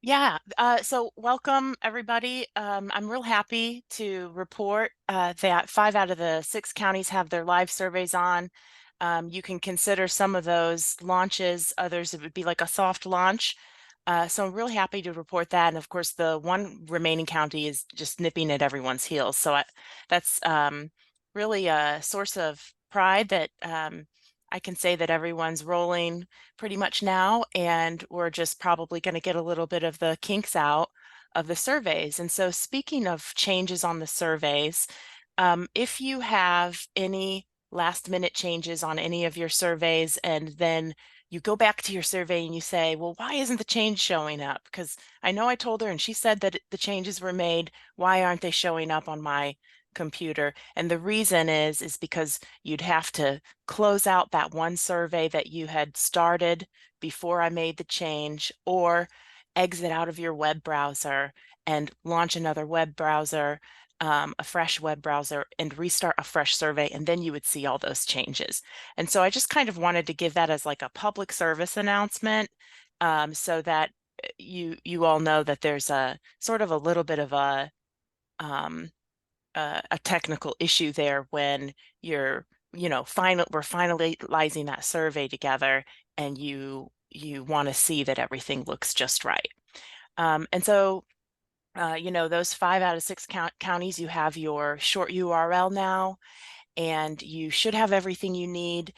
Yeah, so welcome everybody. I'm real happy to report that 5 out of the 6 counties have their live surveys on. You can consider some of those launches, others it would be like a soft launch. So I'm really happy to report that. And of course, the one remaining county is just nipping at everyone's heels. So that's really a source of pride that I can say that everyone's rolling pretty much now, and we're just probably going to get a little bit of the kinks out of the surveys. And so speaking of changes on the surveys, if you have any last minute changes on any of your surveys and then you go back to your survey and you say, well, why isn't the change showing up? Because I know I told her and she said that the changes were made. Why aren't they showing up on my computer? And the reason is because you'd have to close out that one survey that you had started before I made the change, or exit out of your web browser and launch another web browser, a fresh web browser, and restart a fresh survey, and then you would see all those changes. And so I just kind of wanted to give that as like a public service announcement, so that you all know that there's a sort of a little bit of um, a technical issue there when you're, we're finalizing that survey together, and you want to see that everything looks just right. And so, those 5 out of 6 counties, you have your short URL now, and you should have everything you need.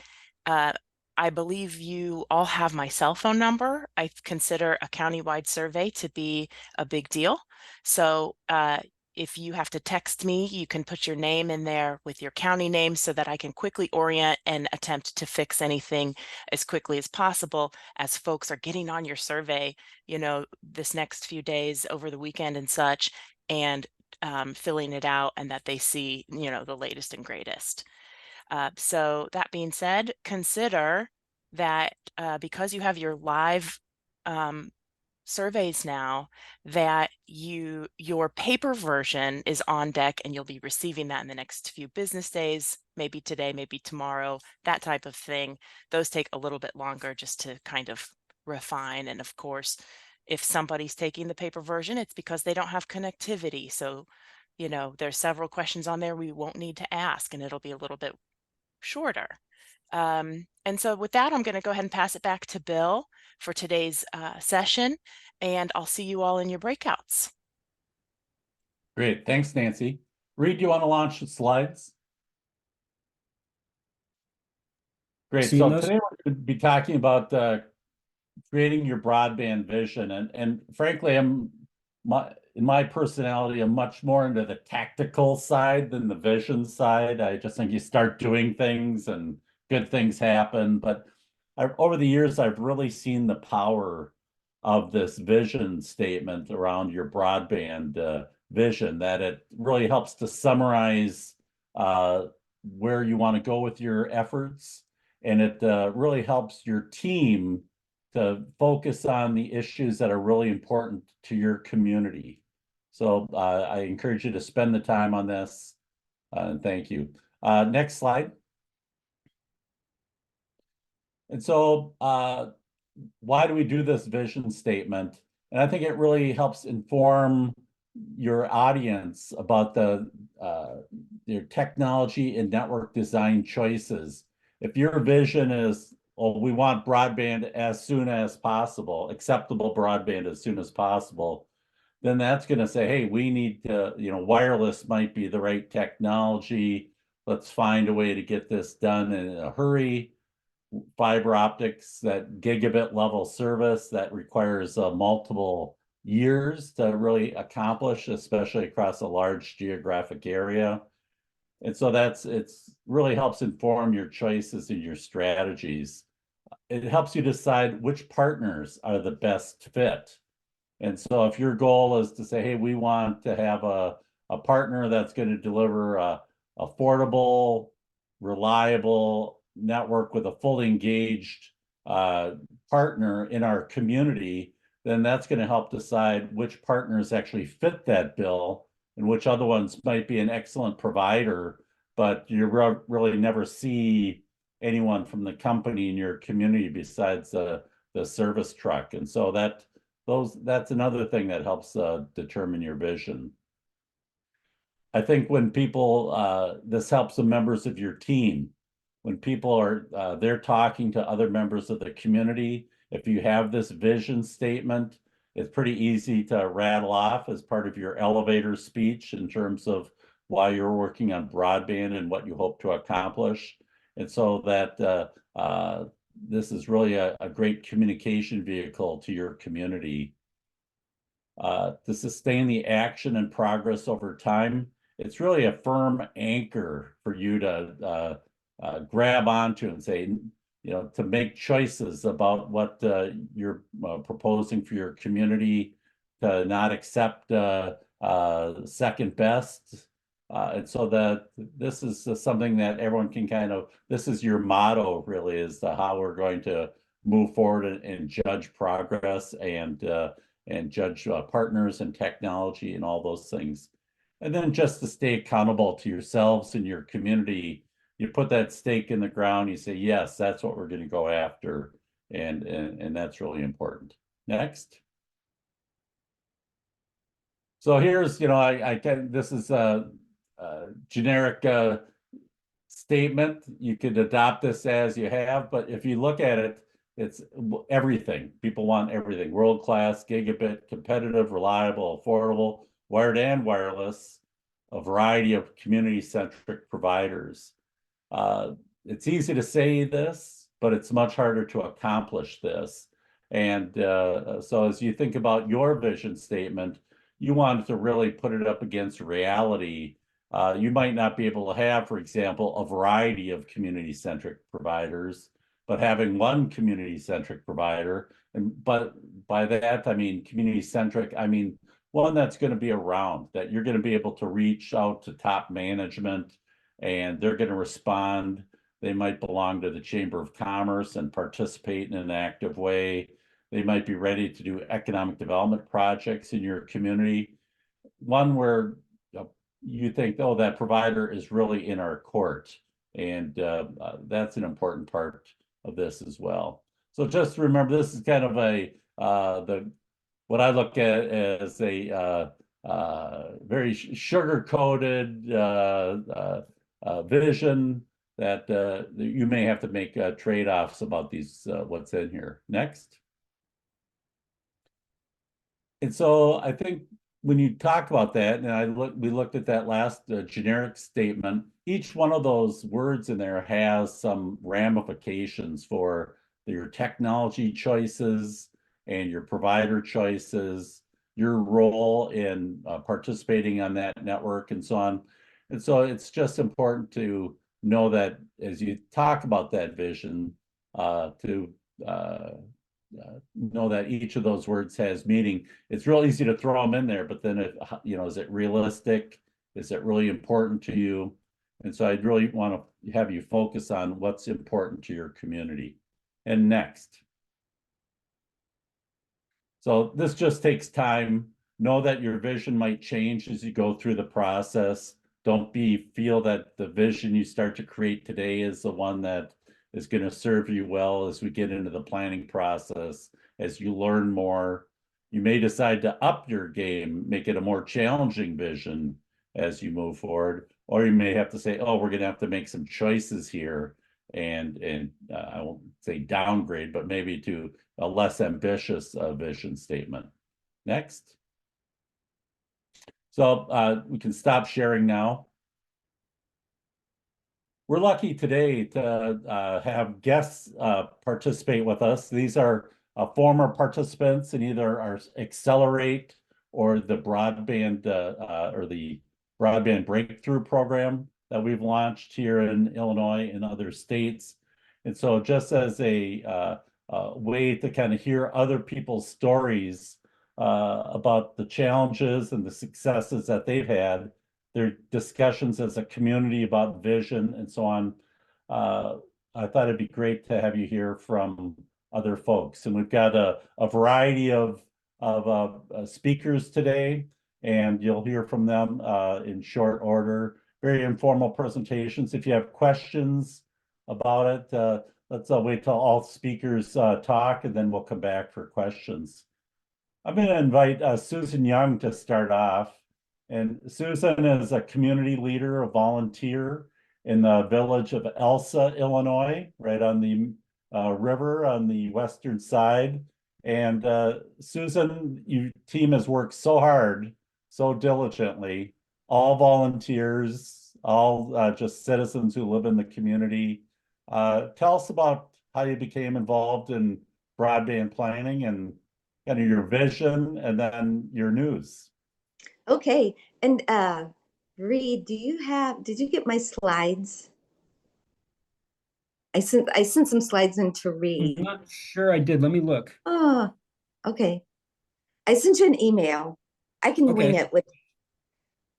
I believe you all have my cell phone number. I consider a countywide survey to be a big deal. So if you have to text me, you can put your name in there with your county name so that I can quickly orient and attempt to fix anything as quickly as possible as folks are getting on your survey, this next few days over the weekend and such, and filling it out, and that they see, the latest and greatest. So that being said, consider that because you have your live surveys now, that your paper version is on deck, and you'll be receiving that in the next few business days, maybe today, maybe tomorrow, that type of thing. Those take a little bit longer just to kind of refine. And of course, if somebody's taking the paper version, it's because they don't have connectivity. So, there's several questions on there we won't need to ask, and it'll be a little bit shorter. And so with that, I'm going to go ahead and pass it back to Bill for today's session, and I'll see you all in your breakouts. Great, thanks, Nancy. Reed, do you want to launch the slides? Great, so today we're going to be talking about creating your broadband vision. And frankly, in my personality, I'm much more into the tactical side than the vision side. I just think you start doing things and good things happen. But over the years, I've really seen the power of this vision statement around your broadband vision, that it really helps to summarize where you want to go with your efforts. And it really helps your team to focus on the issues that are really important to your community. So I encourage you to spend the time on this. And thank you. Next slide. And so why do we do this vision statement? And I think it really helps inform your audience about your technology and network design choices. If your vision is, well, we want broadband as soon as possible, acceptable broadband as soon as possible, then that's going to say, hey, we need to, wireless might be the right technology. Let's find a way to get this done in a hurry. Fiber optics, that gigabit level service that requires multiple years to really accomplish, especially across a large geographic area. And so it's really helps inform your choices and your strategies. It helps you decide which partners are the best fit. And so if your goal is to say, hey, we want to have a partner that's going to deliver a affordable, reliable network with a fully engaged partner in our community, then that's going to help decide which partners actually fit that bill and which other ones might be an excellent provider, but you really never see anyone from the company in your community besides the service truck. And so that that's another thing that helps determine your vision. I think when people, this helps the members of your team. When people are, they're talking to other members of the community, if you have this vision statement, it's pretty easy to rattle off as part of your elevator speech in terms of why you're working on broadband and what you hope to accomplish. And so that this is really a great communication vehicle to your community. To sustain the action and progress over time, it's really a firm anchor for you to grab onto and say, to make choices about what you're proposing for your community, to not accept second best. And so that this is something that everyone can this is your motto really, is how we're going to move forward and judge progress and judge partners and technology and all those things. And then just to stay accountable to yourselves and your community, you put that stake in the ground, you say, yes, that's what we're going to go after. And that's really important. Next. So here's, this is a generic statement. You could adopt this as you have, but if you look at it, it's everything. People want everything. World-class, gigabit, competitive, reliable, affordable, wired and wireless, a variety of community-centric providers. It's easy to say this, but it's much harder to accomplish this. And so as you think about your vision statement, you want to really put it up against reality. You might not be able to have, for example, a variety of community-centric providers, but having one community-centric provider, but by that I mean community-centric, I mean one that's going to be around, that you're going to be able to reach out to top management and they're going to respond. They might belong to the Chamber of Commerce and participate in an active way. They might be ready to do economic development projects in your community. One where you think, oh, that provider is really in our court. And that's an important part of this as well. So just remember, this is kind of what I look at as a very sugar-coated vision that you may have to make trade-offs about these what's in here. Next. And so I think when you talk about that, and we looked at that last generic statement, each one of those words in there has some ramifications for your technology choices and your provider choices, your role in participating on that network and so on. And so it's just important to know that as you talk about that vision, to know that each of those words has meaning. It's real easy to throw them in there, but then is it realistic? Is it really important to you? And so I'd really want to have you focus on what's important to your community. And next. So this just takes time. Know that your vision might change as you go through the process. Don't feel that the vision you start to create today is the one that is going to serve you well as we get into the planning process. As you learn more, you may decide to up your game, make it a more challenging vision as you move forward, or you may have to say, oh, we're going to have to make some choices here and I won't say downgrade, but maybe to a less ambitious vision statement. Next. So we can stop sharing now. We're lucky today to have guests participate with us. These are former participants in either our Accelerate or the Broadband Breakthrough program that we've launched here in Illinois and other states. And so just as a way to kind of hear other people's stories about the challenges and the successes that they've had, their discussions as a community about vision and so on. I thought it'd be great to have you hear from other folks. And we've got a variety of speakers today, and you'll hear from them in short order. Very informal presentations. If you have questions about it, let's wait till all speakers talk, and then we'll come back for questions. I'm going to invite Susan Young to start off. And Susan is a community leader, a volunteer in the village of Elsa, Illinois, right on the river on the western side. And Susan, your team has worked so hard, so diligently, all volunteers, all just citizens who live in the community. Tell us about how you became involved in broadband planning and kind of your vision and then your news. Okay, and Reed, did you get my slides? I sent some slides into I'm Reed. not sure I did. Let me look. Oh, okay. I sent you an email. I can wing Okay. it with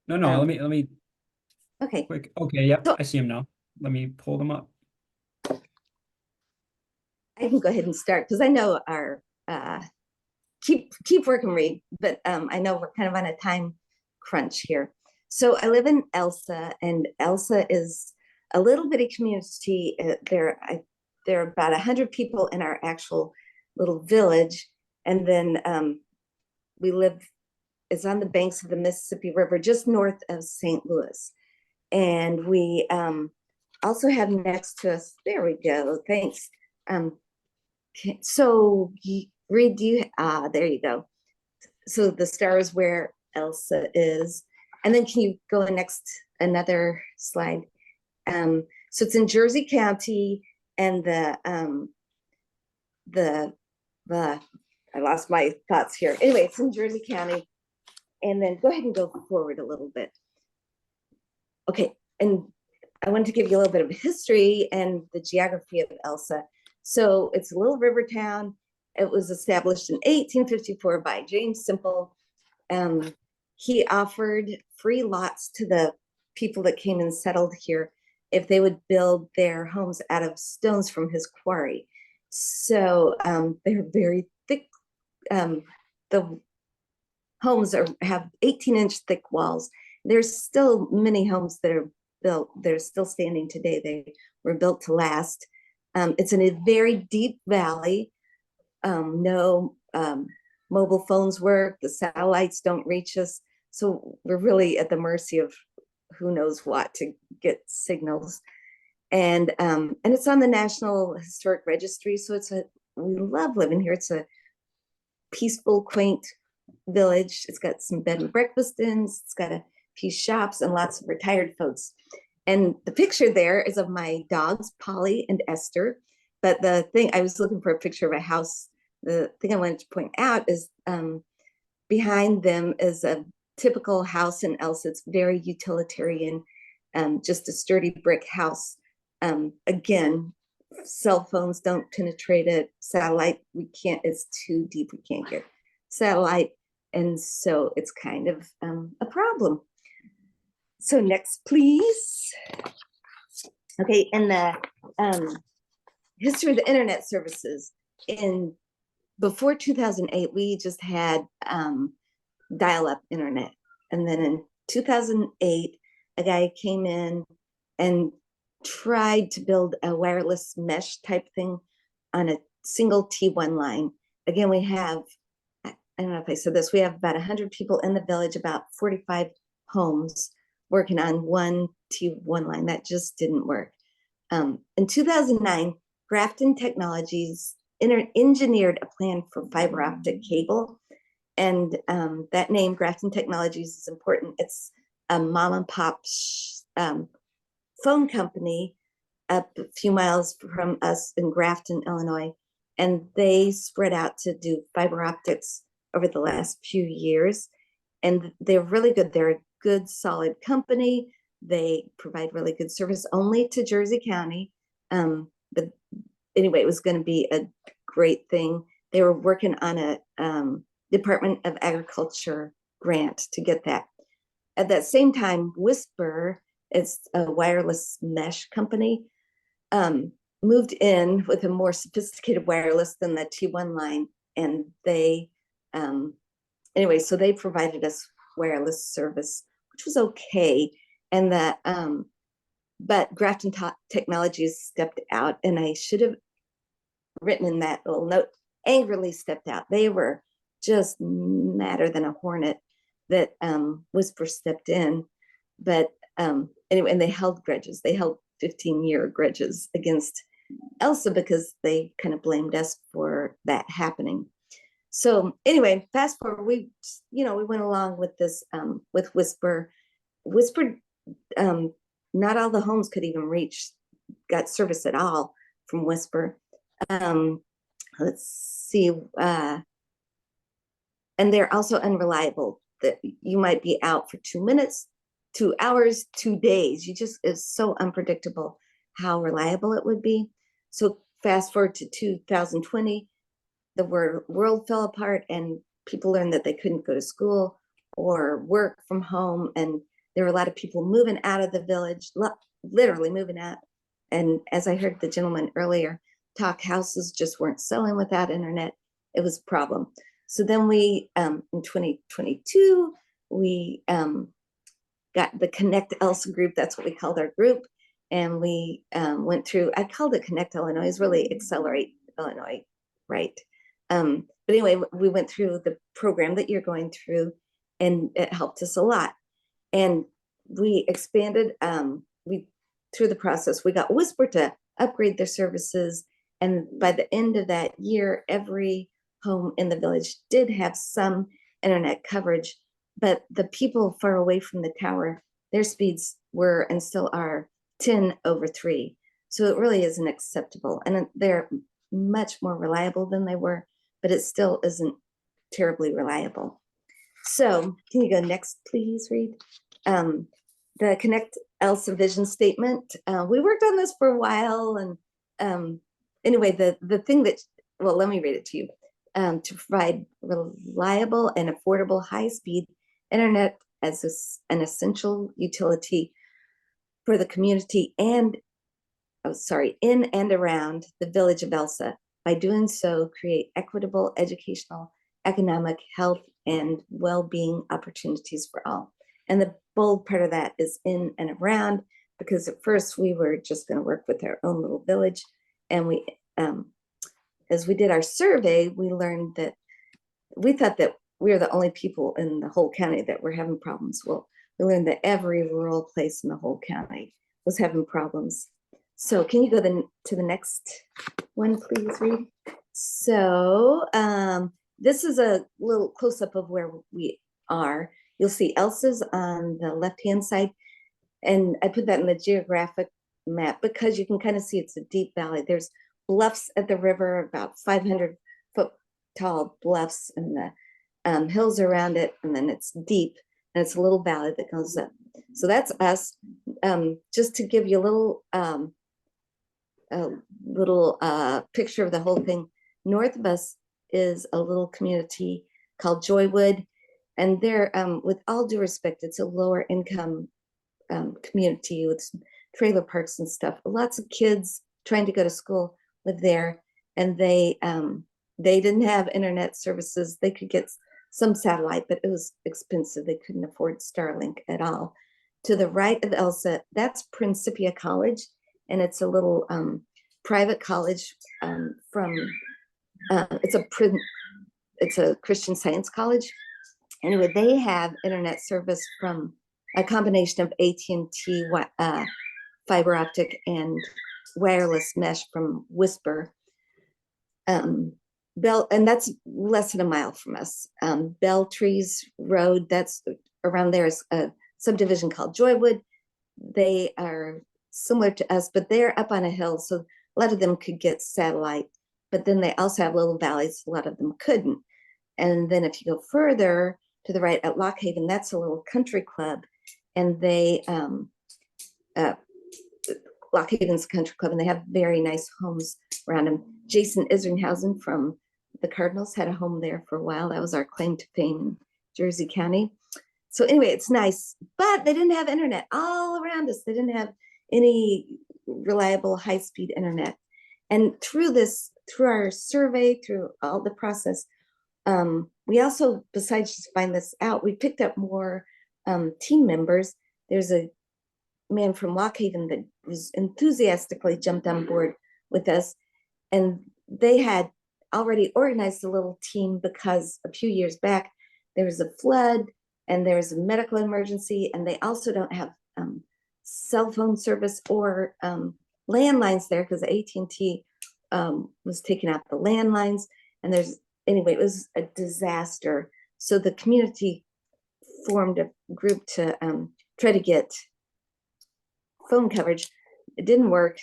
No, let me okay. quick. Okay, yep, So I see them now. Let me pull them up. I can go ahead and start because I know our keep working, Reed, but I know we're kind of on a time crunch here. So I live in Elsa, and Elsa is a little bitty community. There are about 100 people in our actual little village, and then we live. It's on the banks of the Mississippi River, just north of St. Louis, and we also have next to us. There we go. Thanks. So Reed, do you there you go. So the star is where Elsa is. And then can you go next another slide? So it's in Jersey County, and the I lost my thoughts here. Anyway, it's in Jersey County. And then go ahead and go forward a little bit. Okay, and I wanted to give you a little bit of history and the geography of Elsa. So it's a little river town. It was established in 1854 by James Simple. He offered free lots to the people that came and settled here if they would build their homes out of stones from his quarry. So they're very thick. The homes have 18-inch thick walls. There's still many homes that are built. They're still standing today. They were built to last. It's in a very deep valley. No mobile phones work. The satellites don't reach us. So we're really at the mercy of who knows what to get signals. And it's on the National Historic Registry. So we love living here. It's a peaceful, quaint village. It's got some bed and breakfast inns. It's got a few shops and lots of retired folks. And the picture there is of my dogs, Polly and Esther. But the thing, I was looking for a picture of a house. The thing I wanted to point out is behind them is a typical house in Elsa. It's very utilitarian, just a sturdy brick house. Again, cell phones don't penetrate it. Satellite, we can't, it's too deep. We can't get satellite. And so it's kind of a problem. So next, please. Okay, and the history of the internet services. Before 2008, we just had dial-up internet. And then in 2008, a guy came in and tried to build a wireless mesh type thing on a single T1 line. Again, we have, I don't know if I said this, we have about 100 people in the village, about 45 homes working on one T1 line. That just didn't work. In 2009, Grafton Technologies engineered a plan for fiber optic cable. And that name, Grafton Technologies, is important. It's a mom and pop phone company up a few miles from us in Grafton, Illinois. And they spread out to do fiber optics over the last few years. And they're really good. They're a good, solid company. They provide really good service only to Jersey County. But anyway, it was going to be a great thing. They were working on a Department of Agriculture grant to get that. At that same time, Whisper, it's a wireless mesh company, moved in with a more sophisticated wireless than the T1 line. And they, anyway, so they provided us wireless service, which was okay. And that, but Grafton Technologies stepped out, and I should have written in that little note, angrily stepped out. They were just madder than a hornet that Whisper stepped in. But anyway, and they held grudges. They held 15-year grudges against Elsa because they kind of blamed us for that happening. So anyway, fast forward, we went along with this with Whisper. Not all the homes could even got service at all from Whisper. Let's see, and they're also unreliable. That you might be out for 2 minutes, 2 hours, 2 days. It's so unpredictable how reliable it would be. So fast forward to 2020, the world fell apart and people learned that they couldn't go to school or work from home. And there were a lot of people moving out of the village, literally moving out. And as I heard the gentleman earlier talk, houses just weren't selling without internet. It was a problem. So then we, in 2022, we got the Connect Elsa group. That's what we called our group. And we went through, I called it Connect Illinois, it's really Accelerate Illinois, right? But anyway, we went through the program that you're going through, and it helped us a lot. And we expanded, through the process, we got Whisper to upgrade their services. And by the end of that year, every home in the village did have some internet coverage, but the people far away from the tower, their speeds were and still are 10/3. So it really isn't acceptable. And they're much more reliable than they were, but it still isn't terribly reliable. So can you go next, please, Reed? The Connect Elsa vision statement. We worked on this for a while. And anyway, the thing that, well, let me read it to you. To provide reliable and affordable high-speed internet as an essential utility for the community in and around the village of Elsa. By doing so, create equitable educational, economic, health, and well-being opportunities for all. And the bold part of that is in and around, because at first we were just going to work with our own little village. And we, as we did our survey, we learned that we thought that we were the only people in the whole county that were having problems. Well, we learned that every rural place in the whole county was having problems. So can you go to the next one, please, Reed? So this is a little close-up of where we are. You'll see Elsa's on the left-hand side, and I put that in the geographic map because you can kind of see it's a deep valley. There's bluffs at the river, about 500-foot tall bluffs, and the hills around it, and then it's deep, and it's a little valley that goes up. So that's us. Just to give you a little picture of the whole thing, north of us is a little community called Joywood, and they're, with all due respect, it's a lower income community with trailer parks and stuff. Lots of kids trying to go to school live there, and they didn't have internet services. They could get some satellite, but it was expensive. They couldn't afford Starlink at all. To the right of Elsa, that's Principia College, and it's a little private college it's a Christian Science college. Anyway, they have internet service from a combination of AT&T fiber optic and wireless mesh from Whisper. And that's less than a mile from us. Beltrees Road, that's around there, is a subdivision called Joywood. They are similar to us, but they're up on a hill, so a lot of them could get satellite, but then they also have little valleys, a lot of them couldn't. And then if you go further to the right at Lock Haven, that's a little country club, and they Lock Haven's a country club, and they have very nice homes around them. Jason Isringhausen from the Cardinals had a home there for a while. That was our claim to fame in Jersey County. So anyway, it's nice, but they didn't have internet all around us. They didn't have any reliable high-speed internet. And through our survey, through all the process, we also, besides just find this out, we picked up more team members. There's a man from Lock Haven that was enthusiastically jumped on board with us, and they had already organized a little team because a few years back there was a flood and there was a medical emergency, and they also don't have cell phone service or landlines there because AT&T was taking out the landlines, and anyway, it was a disaster. So the community formed a group to try to get phone coverage. It didn't work,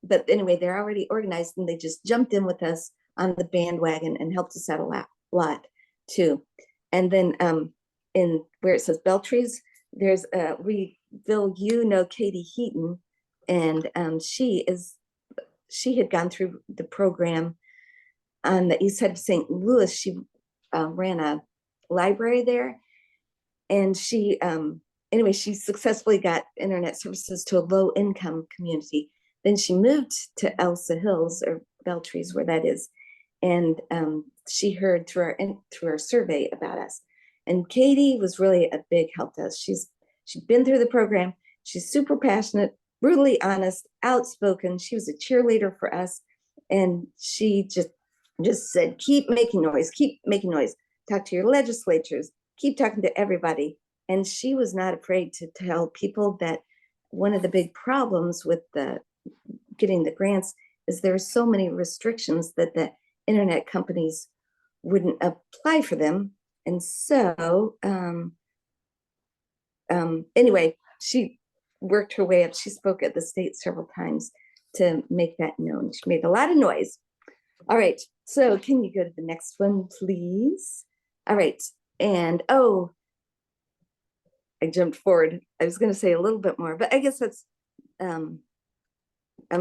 but anyway, they're already organized, and they just jumped in with us on the bandwagon and helped us out a lot too. And then in where it says Beltrees, there's Bill, you know Katie Heaton, and she had gone through the program on the east side of St. Louis. She ran a library there, and she anyway, she successfully got internet services to a low-income community. Then she moved to Elsa Hills, or Beltrees, where that is, and she heard through our survey about us. And Katie was really a big help to us. She'd been through the program. She's super passionate, brutally honest, outspoken. She was a cheerleader for us, and she just said, keep making noise, talk to your legislatures, keep talking to everybody. And she was not afraid to tell people that one of the big problems with getting the grants is there are so many restrictions that the internet companies wouldn't apply for them. And so anyway, she worked her way up. She spoke at the state several times to make that known. She made a lot of noise. All right, so can you go to the next one, please? All right, and I jumped forward. I was going to say a little bit more, but I guess that's, I'm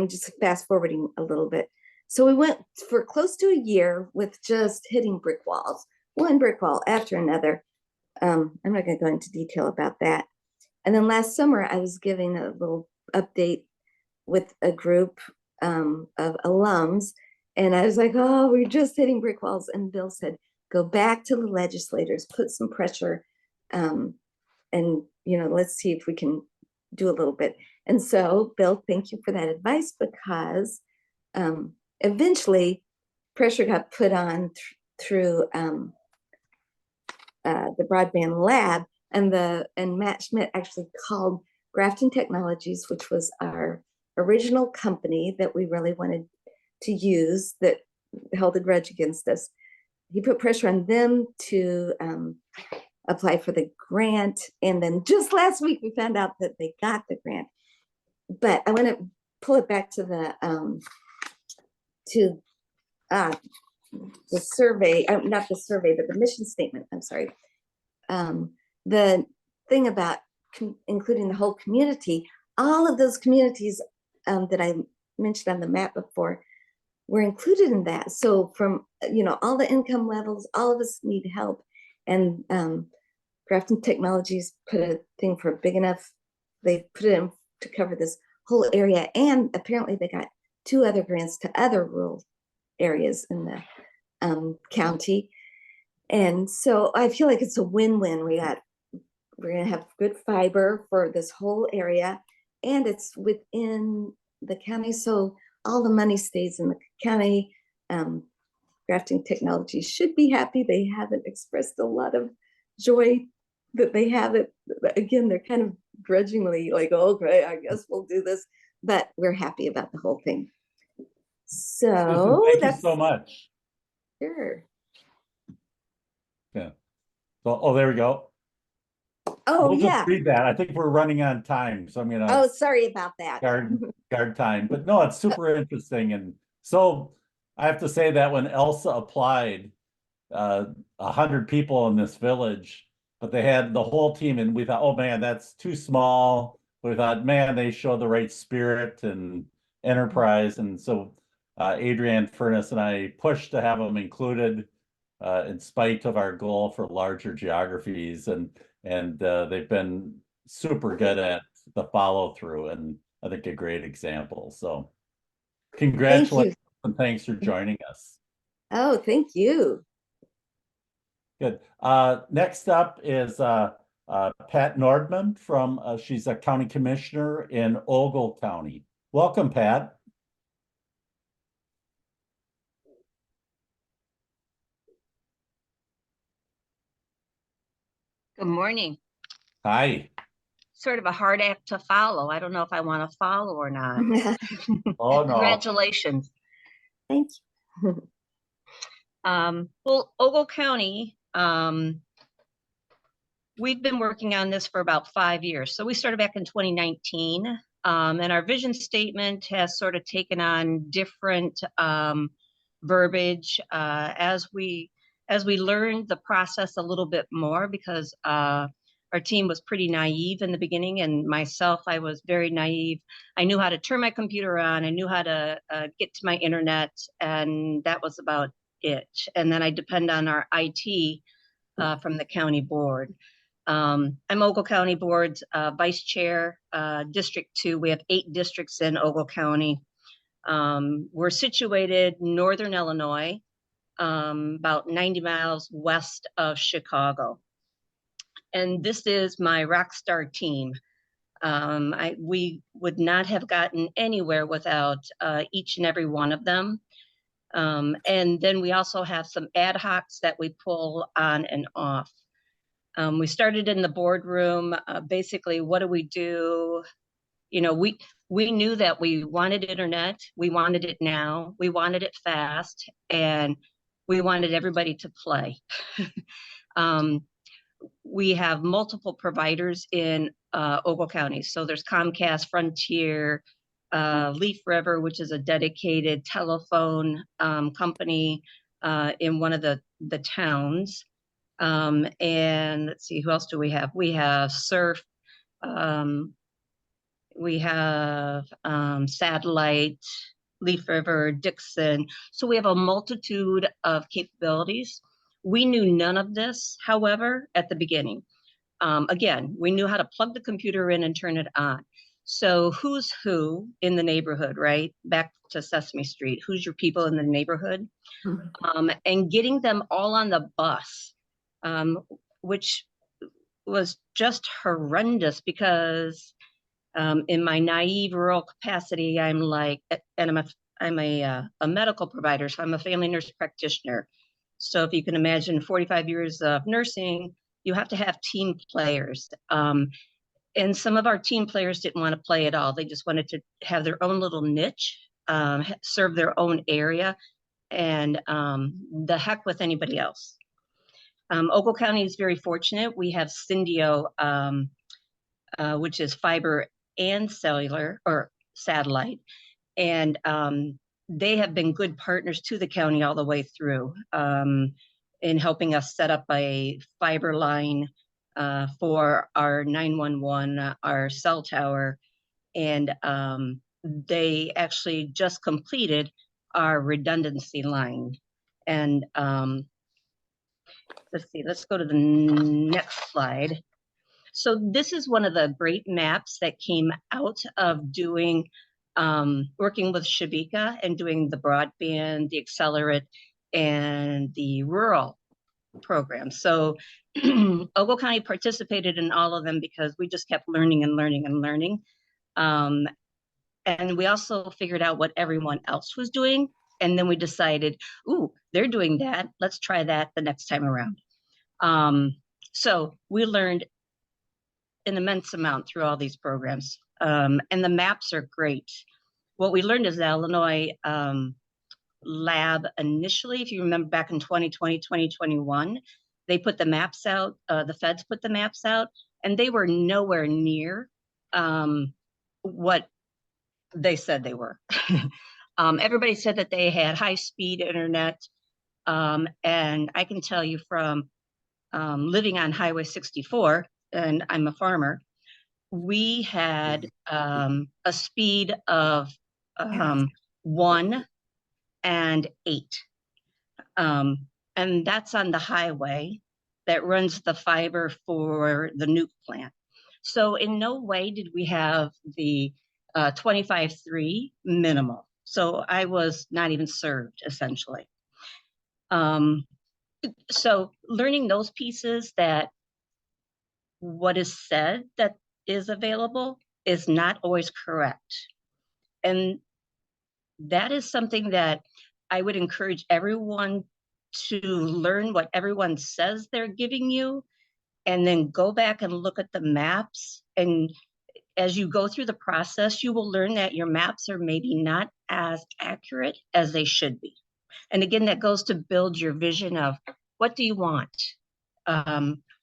just fast forwarding a little bit. So we went for close to a year with just hitting brick walls, one brick wall after another. I'm not going to go into detail about that. And then last summer, I was giving a little update with a group of alums, and I was like, oh, we're just hitting brick walls. And Bill said, go back to the legislators, put some pressure, and let's see if we can do a little bit. And so, Bill, thank you for that advice, because eventually pressure got put on through the Broadband lab, and Matt Schmidt actually called Grafton Technologies, which was our original company that we really wanted to use, that held a grudge against us. He put pressure on them to apply for the grant, and then just last week we found out that they got the grant. But I want to pull it back to the survey, not the survey, but the mission statement. I'm sorry. The thing about including the whole community, all of those communities that I mentioned on the map before were included in that. So from, all the income levels, all of us need help. And Grafton Technologies put a thing for big enough. They put it in to cover this whole area. And apparently they got 2 other grants to other rural areas in the county. And so I feel like it's a win-win. We're going to have good fiber for this whole area, and it's within the county. So all the money stays in the county. Grafting Technologies should be happy. They haven't expressed a lot of joy that they have it. Again, they're kind of grudgingly like, oh, okay, I guess we'll do this, but we're happy about the whole thing. So Susan, thank that's you so much. sure. Yeah. So, there we go. Oh, We'll yeah. just read that. I think we're running on time, so I'm gonna. Oh, sorry about that. guard time, but no, it's super interesting. And so I have to say that when Elsa applied, 100 people in this village, but they had the whole team, and we thought, oh man, that's too small. We thought, man, they showed the right spirit and enterprise, and so Adrienne Furness and I pushed to have them included, in spite of our goal for larger geographies, and they've been super good at the follow through, and I think a great example. So congratulations and thanks for joining us. Oh, thank you. Good. Next up is Pat Nordman from, she's a county commissioner in Ogle County. Welcome, Pat. Good morning. Hi. Sort of a hard act to follow. I don't know if I want to follow or not. Oh, no. Congratulations. Thank you. Well, Ogle County, we've been working on this for about 5 years. So we started back in 2019, and our vision statement has sort of taken on different verbiage as we learned the process a little bit more, because our team was pretty naive in the beginning, and myself, I was very naive. I knew how to turn my computer on, I knew how to get to my internet, and that was about it. And then I depend on our IT from the county board. I'm Ogle County Board's vice chair, District 2. We have 8 districts in Ogle County. We're situated in northern Illinois, about 90 miles west of Chicago. And this is my rock star team. We would not have gotten anywhere without each and every one of them. And then we also have some ad hocs that we pull on and off. We started in the boardroom. Basically, what do we do? You know, we knew that we wanted internet. We wanted it now. We wanted it fast, and we wanted everybody to play. We have multiple providers in Ogle County. So there's Comcast, Frontier, Leaf River, which is a dedicated telephone company in one of the towns. And let's see, who else do we have? We have Surf, we have Satellite, Leaf River, Dixon. So we have a multitude of capabilities. We knew none of this, however, at the beginning. Again, we knew how to plug the computer in and turn it on. So who's who in the neighborhood, right? Back to Sesame Street. Who's your people in the neighborhood? And getting them all on the bus, which was just horrendous, because in my naive rural capacity, I'm like, and I'm a medical provider, so I'm a family nurse practitioner. So if you can imagine 45 years of nursing, you have to have team players. And some of our team players didn't want to play at all. They just wanted to have their own little niche, serve their own area, and the heck with anybody else. Ogle County is very fortunate. We have Syndio, which is fiber and cellular or satellite. And they have been good partners to the county all the way through in helping us set up a fiber line for our 911, our cell tower. And they actually just completed our redundancy line. And let's see, let's go to the next slide. So this is one of the great maps that came out of doing working with Shabika and doing the broadband, the accelerate, and the rural program. So Ogle County participated in all of them because we just kept learning and learning and learning. And we also figured out what everyone else was doing. And then we decided, ooh, they're doing that. Let's try that the next time around. So we learned an immense amount through all these programs. And the maps are great. What we learned is the Illinois lab initially, if you remember back in 2020, 2021, they put the maps out, the feds put the maps out, and they were nowhere near what they said they were. Everybody said that they had high-speed internet, and I can tell you from living on Highway 64, and I'm a farmer, we had a speed of 1 and 8. And that's on the highway that runs the fiber for the nuke plant. So in no way did we have the 25.3 minimal. So I was not even served, essentially. So learning those pieces, that what is said that is available is not always correct. And that is something that I would encourage everyone to learn. What everyone says they're giving you and then go back and look at the maps. And as you go through the process, you will learn that your maps are maybe not as accurate as they should be. And again, that goes to build your vision of what do you want?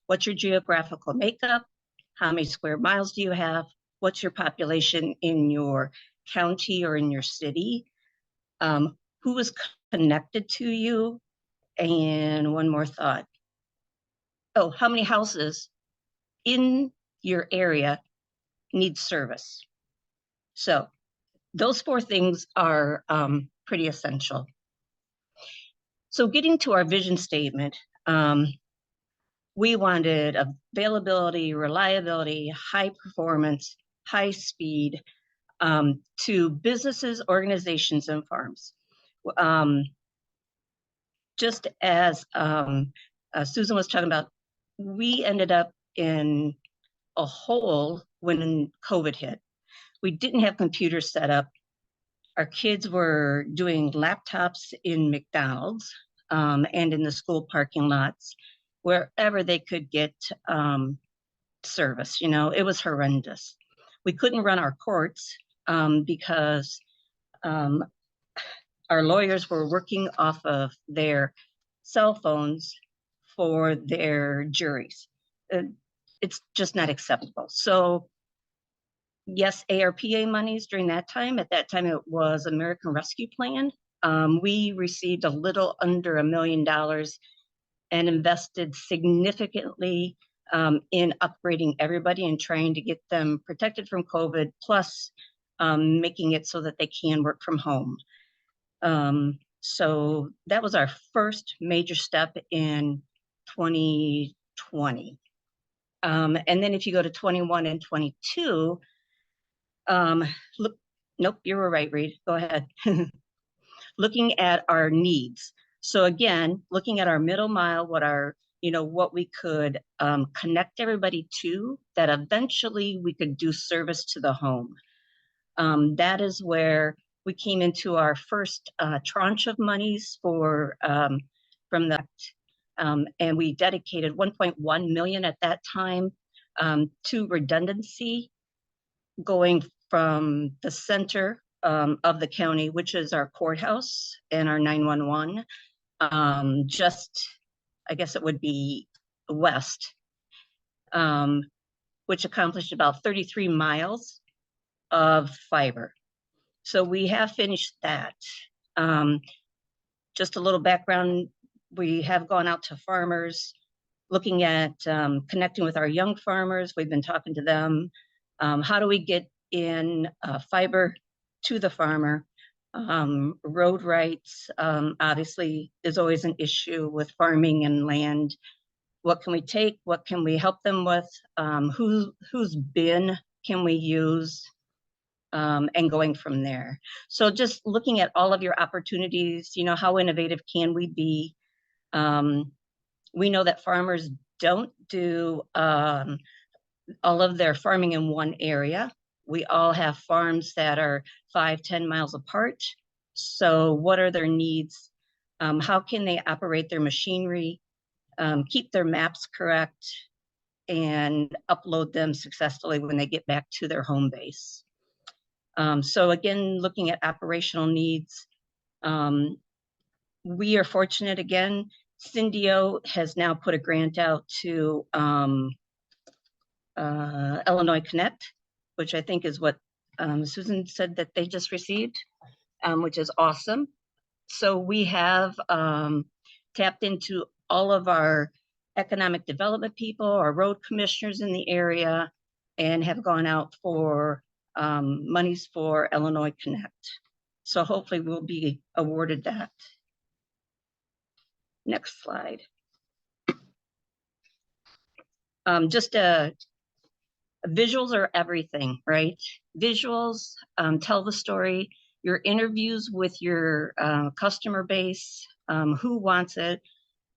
What's your geographical makeup? How many square miles do you have? What's your population in your county or in your city? Who is connected to you? And one more thought. Oh, how many houses in your area need service? So those 4 things are pretty essential. So getting to our vision statement, we wanted availability, reliability, high performance, high speed to businesses, organizations, and farms. Just as Susan was talking about, we ended up in a hole when COVID hit. We didn't have computers set up. Our kids were doing laptops in McDonald's and in the school parking lots, wherever they could get service. You know, it was horrendous. We couldn't run our courts because our lawyers were working off of their cell phones for their juries. It's just not acceptable. So yes, ARPA monies during that time. At that time, it was American Rescue Plan. We received a little under $1 million and invested significantly in upgrading everybody and trying to get them protected from COVID, plus making it so that they can work from home. So that was our first major step in 2020. And then if you go to 21 and 22, look, nope, you were right, Reed, go ahead. Looking at our needs. So again, looking at our middle mile, what we could connect everybody to, that eventually we could do service to the home. That is where we came into our first tranche of monies from the, and we dedicated 1.1 million at that time to redundancy, going from the center of the county, which is our courthouse and our 911, just, I guess it would be west, which accomplished about 33 miles of fiber. So we have finished that. Just a little background, we have gone out to farmers, looking at connecting with our young farmers. We've been talking to them. How do we get in fiber to the farmer? Road rights, obviously, is always an issue with farming and land. What can we take? What can we help them with? Whose bin can we use? And going from there. So just looking at all of your opportunities, how innovative can we be? We know that farmers don't do all of their farming in one area. We all have farms that are 5-10 miles apart. So what are their needs? How can they operate their machinery, keep their maps correct, and upload them successfully when they get back to their home base? So again, looking at operational needs, we are fortunate again, Syndio has now put a grant out to Illinois Connect, which I think is what Susan said that they just received, which is awesome. So we have tapped into all of our economic development people, our road commissioners in the area, and have gone out for monies for Illinois Connect. So hopefully we'll be awarded that. Next slide. Just visuals are everything, right? Visuals tell the story. Your interviews with your customer base, who wants it?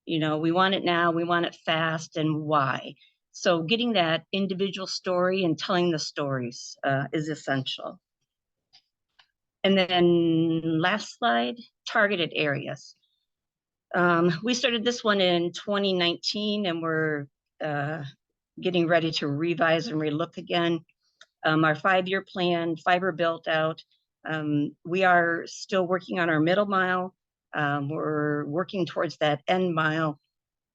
We want it now, we want it fast, and why? So getting that individual story and telling the stories is essential. And then last slide, targeted areas. We started this one in 2019, and we're getting ready to revise and relook again. Our 5-year plan, fiber built out. We are still working on our middle mile. We're working towards that end mile.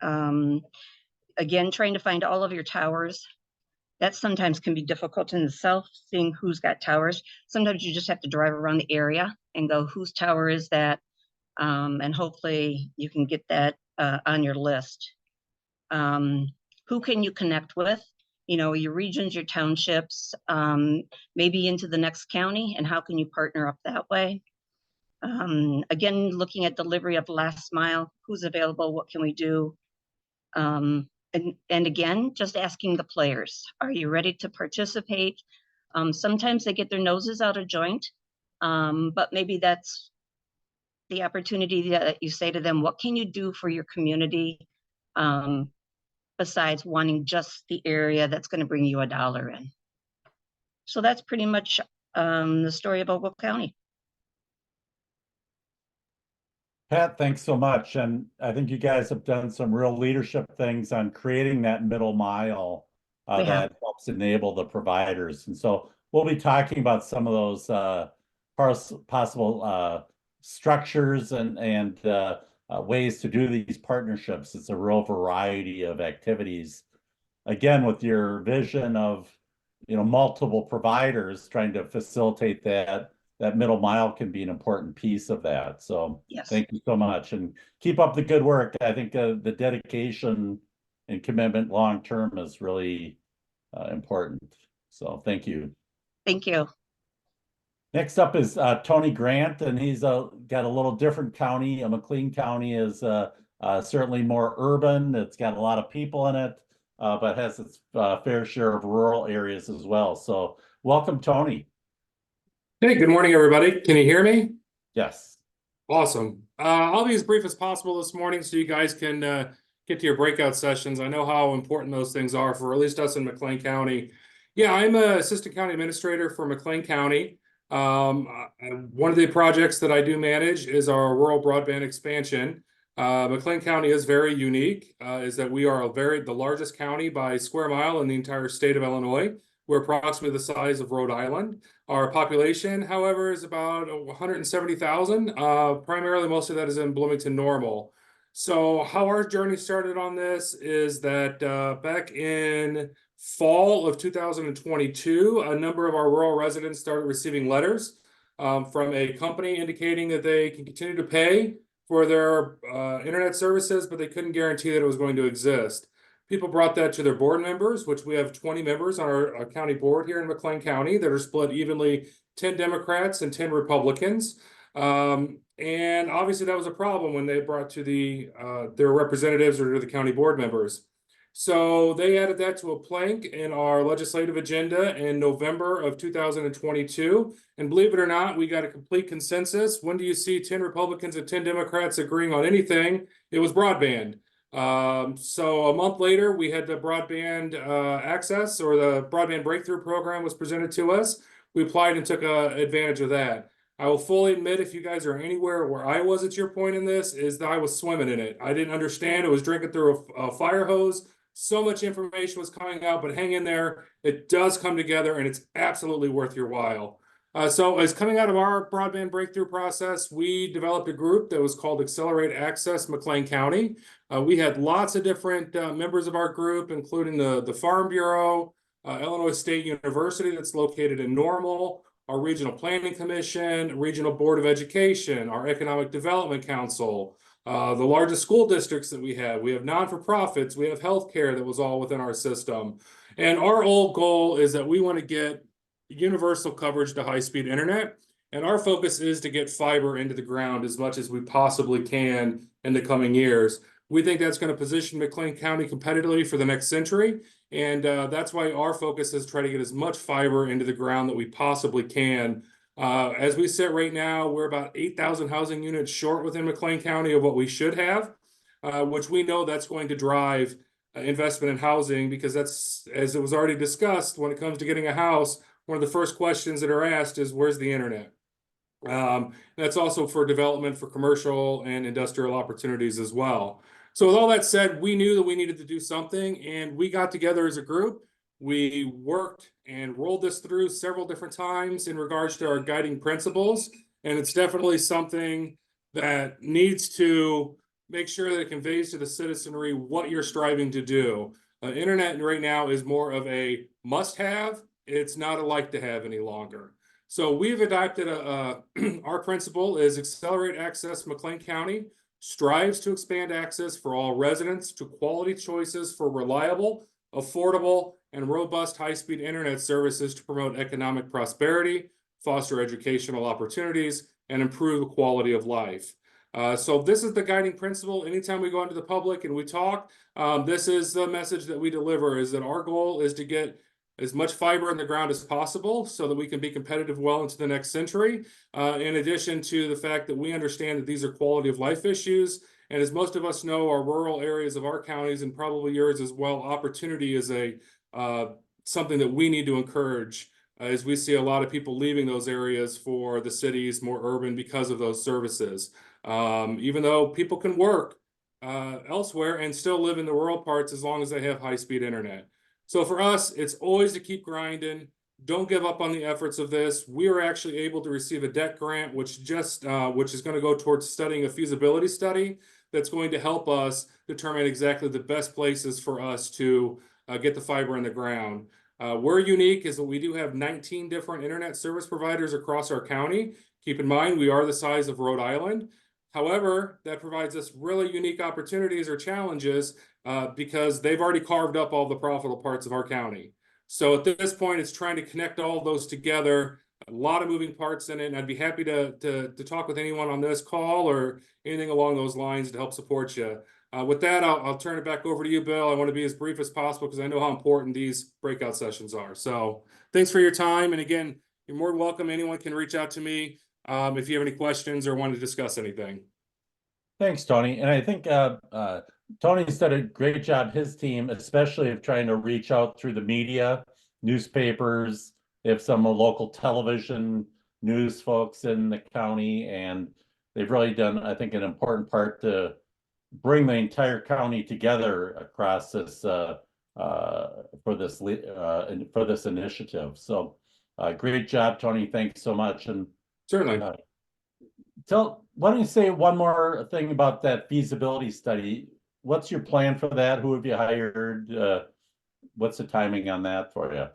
Again, trying to find all of your towers. That sometimes can be difficult in itself, seeing who's got towers. Sometimes you just have to drive around the area and go, whose tower is that? And hopefully you can get that on your list. Who can you connect with? You know, your regions, your townships, maybe into the next county, and how can you partner up that way? Again, looking at delivery of last mile, who's available, what can we do? And again, just asking the players, are you ready to participate? Sometimes they get their noses out of joint, but maybe that's the opportunity that you say to them, what can you do for your community besides wanting just the area that's going to bring you $1 in? So that's pretty much the story of Ogle County. Pat, thanks so much. And I think you guys have done some real leadership things on creating that middle mile that helps enable the providers. And so we'll be talking about some of those possible structures and ways to do these partnerships. It's a real variety of activities. Again, with your vision of, you know, multiple providers trying to facilitate that middle mile can be an important piece of that. So yes, thank you so much, and keep up the good work. I think the dedication and commitment long-term is really important. So thank you. Thank you. Next up is Tony Grant, and he's got a little different county. McLean County is certainly more urban. It's got a lot of people in it, but has its fair share of rural areas as well. So welcome, Tony. Hey, good morning, everybody. Can you hear me? Yes. Awesome. I'll be as brief as possible this morning so you guys can get to your breakout sessions. I know how important those things are for at least us in McLean County. Yeah, I'm an assistant county administrator for McLean County. One of the projects that I do manage is our rural broadband expansion. McLean County is very unique, is that we are the largest county by square mile in the entire state of Illinois. We're approximately the size of Rhode Island. Our population, however, is about 170,000. Primarily, most of that is in Bloomington Normal. So how our journey started on this is that back in fall of 2022, a number of our rural residents started receiving letters from a company indicating that they can continue to pay for their internet services, but they couldn't guarantee that it was going to exist. People brought that to their board members, which we have 20 members on our county board here in McLean County that are split evenly, 10 Democrats and 10 Republicans. And obviously that was a problem when they brought to their representatives or to the county board members. So they added that to a plank in our legislative agenda in November of 2022. And believe it or not, we got a complete consensus. When do you see 10 Republicans and 10 Democrats agreeing on anything? It was broadband. So a month later, we had the broadband access, or the broadband breakthrough program was presented to us. We applied and took advantage of that. I will fully admit, if you guys are anywhere where I was at your point in this, is that I was swimming in it. I didn't understand. It was drinking through a fire hose. So much information was coming out, but hang in there. It does come together, and it's absolutely worth your while. So as coming out of our broadband breakthrough process, we developed a group that was called Accelerate Access McLean County. We had lots of different members of our group, including the Farm Bureau, Illinois State University that's located in Normal, our Regional Planning Commission, Regional Board of Education, our Economic Development Council, the largest school districts that we have. We have non-for-profits, we have healthcare that was all within our system. And our old goal is that we want to get universal coverage to high-speed internet. And our focus is to get fiber into the ground as much as we possibly can in the coming years. We think that's going to position McLean County competitively for the next century. And that's why our focus is try to get as much fiber into the ground that we possibly can. As we sit right now, we're about 8,000 housing units short within McLean County of what we should have, which we know that's going to drive investment in housing, because that's, as it was already discussed, when it comes to getting a house, one of the first questions that are asked is, where's the internet? That's also for development for commercial and industrial opportunities as well. So with all that said, we knew that we needed to do something, and we got together as a group. We worked and rolled this through several different times in regards to our guiding principles, and it's definitely something that needs to make sure that it conveys to the citizenry what you're striving to do. Internet right now is more of a must-have. It's not a like-to-have any longer. So we've adopted our principle is accelerate access. McLean County strives to expand access for all residents to quality choices for reliable, affordable, and robust high-speed internet services to promote economic prosperity, foster educational opportunities, and improve the quality of life. So this is the guiding principle. Anytime we go into the public and we talk, this is the message that we deliver, is that our goal is to get as much fiber in the ground as possible so that we can be competitive well into the next century. In addition to the fact that we understand that these are quality of life issues. And as most of us know, our rural areas of our counties, and probably yours as well, opportunity is something that we need to encourage, as we see a lot of people leaving those areas for the cities, more urban, because of those services. Even though people can work elsewhere and still live in the rural parts as long as they have high-speed internet. So for us, it's always to keep grinding. Don't give up on the efforts of this. We were actually able to receive a debt grant, which is going to go towards studying a feasibility study that's going to help us determine exactly the best places for us to get the fiber in the ground. We're unique is that we do have 19 different internet service providers across our county. Keep in mind, we are the size of Rhode Island. However, that provides us really unique opportunities or challenges because they've already carved up all the profitable parts of our county. So at this point, it's trying to connect all those together. A lot of moving parts in it, and I'd be happy to talk with anyone on this call or anything along those lines to help support you. With that, I'll turn it back over to you, Bill. I want to be as brief as possible because I know how important these breakout sessions are. So thanks for your time. And again, you're more than welcome. Anyone can reach out to me if you have any questions or want to discuss anything. Thanks, Tony. And I think Tony's done a great job, his team, especially of trying to reach out through the media, newspapers, if some local television news folks in the county, and they've really done, I think, an important part to bring the entire county together across this for this initiative. So great job, Tony. Thanks so much. And certainly. Why don't you say one more thing about that feasibility study? What's your plan for that? Who have you hired? What's the timing on that for you?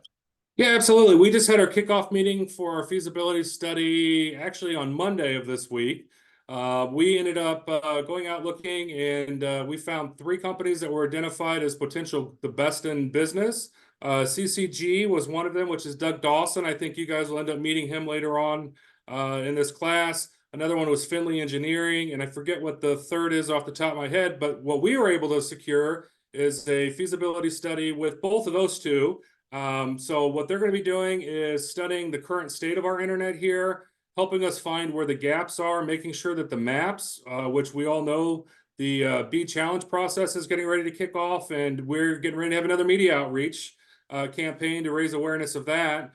Yeah, absolutely. We just had our kickoff meeting for our feasibility study actually on Monday of this week. We ended up going out looking, and we found 3 companies that were identified as potential the best in business. CCG was one of them, which is Doug Dawson. I think you guys will end up meeting him later on in this class. Another one was Finley Engineering, and I forget what the third is off the top of my head, but what we were able to secure is a feasibility study with both of those two. So what they're going to be doing is studying the current state of our internet here, helping us find where the gaps are, making sure that the maps, which we all know the B Challenge process is getting ready to kick off, and we're getting ready to have another media outreach campaign to raise awareness of that.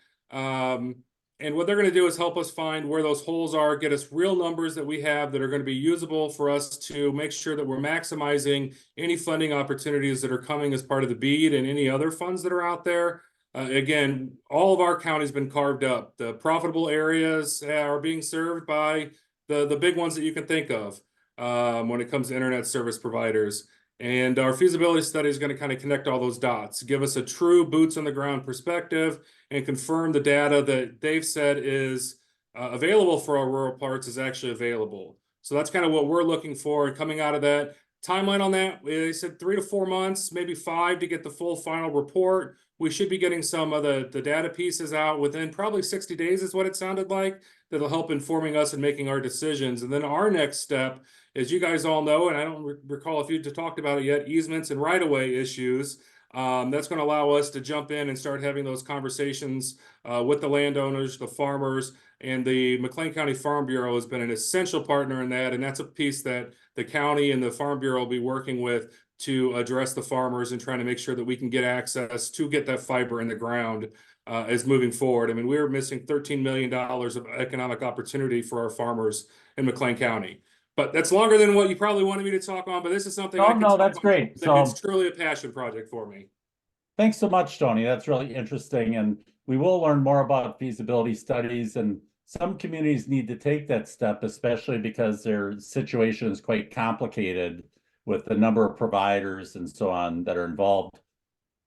And what they're going to do is help us find where those holes are, get us real numbers that we have that are going to be usable for us to make sure that we're maximizing any funding opportunities that are coming as part of the BEAD and any other funds that are out there. Again, all of our county's been carved up. The profitable areas are being served by the big ones that you can think of when it comes to internet service providers. And our feasibility study is going to kind of connect all those dots, give us a true boots on the ground perspective, and confirm the data that they've said is available for our rural parts is actually available. So that's kind of what we're looking for. And coming out of that, timeline on that, they said 3 to 4 months, maybe 5 to get the full final report. We should be getting some of the data pieces out within probably 60 days is what it sounded like. That'll help informing us and making our decisions. And then our next step, as you guys all know, and I don't recall if you talked about it yet, easements and right-of-way issues. That's going to allow us to jump in and start having those conversations with the landowners, the farmers, and the McLean County Farm Bureau has been an essential partner in that. And that's a piece that the county and the Farm Bureau will be working with to address the farmers and trying to make sure that we can get access to get that fiber in the ground as moving forward. I mean, we were missing $13 million of economic opportunity for our farmers in McLean County. But that's longer than what you probably wanted me to talk on, but this is something I No, can no, talk that's on. great. It's truly a passion project for me. Thanks so much, Tony. That's really interesting. And we will learn more about feasibility studies, and some communities need to take that step, especially because their situation is quite complicated with the number of providers and so on that are involved.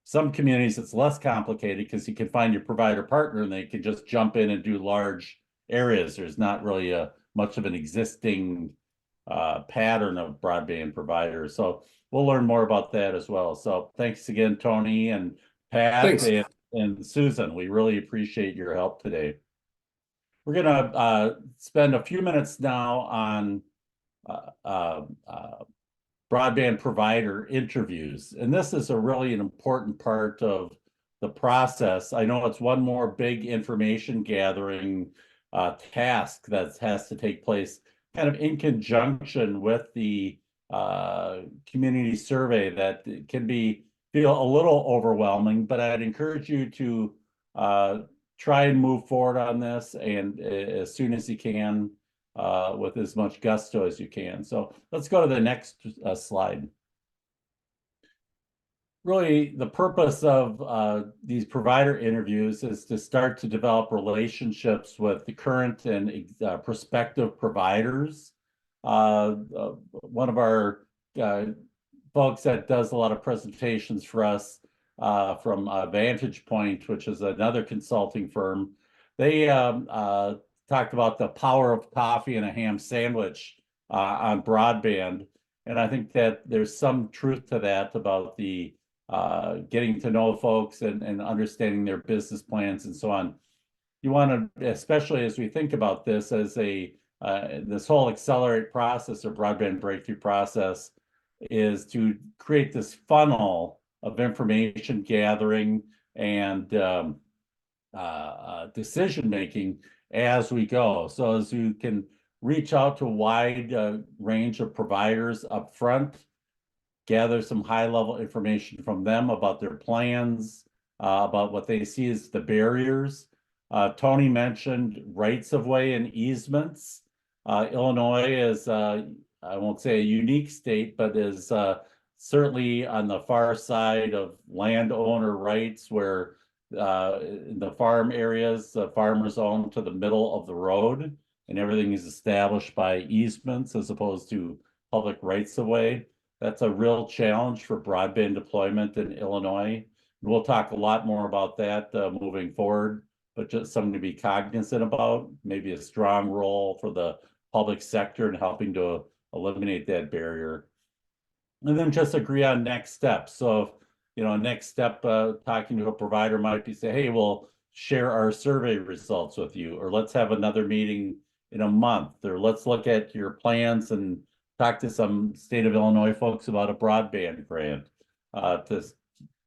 Some communities, it's less complicated because you can find your provider partner and they can just jump in and do large areas. There's not really much of an existing pattern of broadband providers. So we'll learn more about that as well. So thanks again, Tony and Pat and Susan. We really appreciate your help today. We're gonna spend a few minutes now on broadband provider interviews. And this is a really an important part of the process. I know it's one more big information gathering task that has to take place kind of in conjunction with the community survey that can feel a little overwhelming, but I'd encourage you to try and move forward on this and as soon as you can, with as much gusto as you can. So let's go to the next slide. Really, the purpose of these provider interviews is to start to develop relationships with the current and prospective providers. One of our folks that does a lot of presentations for us from Vantage Point, which is another consulting firm, they talked about the power of coffee and a ham sandwich on broadband. And I think that there's some truth to that about the getting to know folks and understanding their business plans and so on. You want to, especially as we think about this as this whole accelerate process or broadband breakthrough process, is to create this funnel of information gathering and decision making as we go. So as you can reach out to a wide range of providers up front, gather some high level information from them about their plans, about what they see as the barriers. Tony mentioned rights of way and easements. Illinois is, I won't say a unique state, but is certainly on the far side of landowner rights, where in the farm areas, the farmers own to the middle of the road, and everything is established by easements as opposed to public rights of way. That's a real challenge for broadband deployment in Illinois. We'll talk a lot more about that moving forward, but just something to be cognizant about, maybe a strong role for the public sector in helping to eliminate that barrier. And then just agree on next steps. So, you know, next step, talking to a provider might be say, hey, we'll share our survey results with you, or let's have another meeting in a month, or let's look at your plans and talk to some state of Illinois folks about a broadband grant, to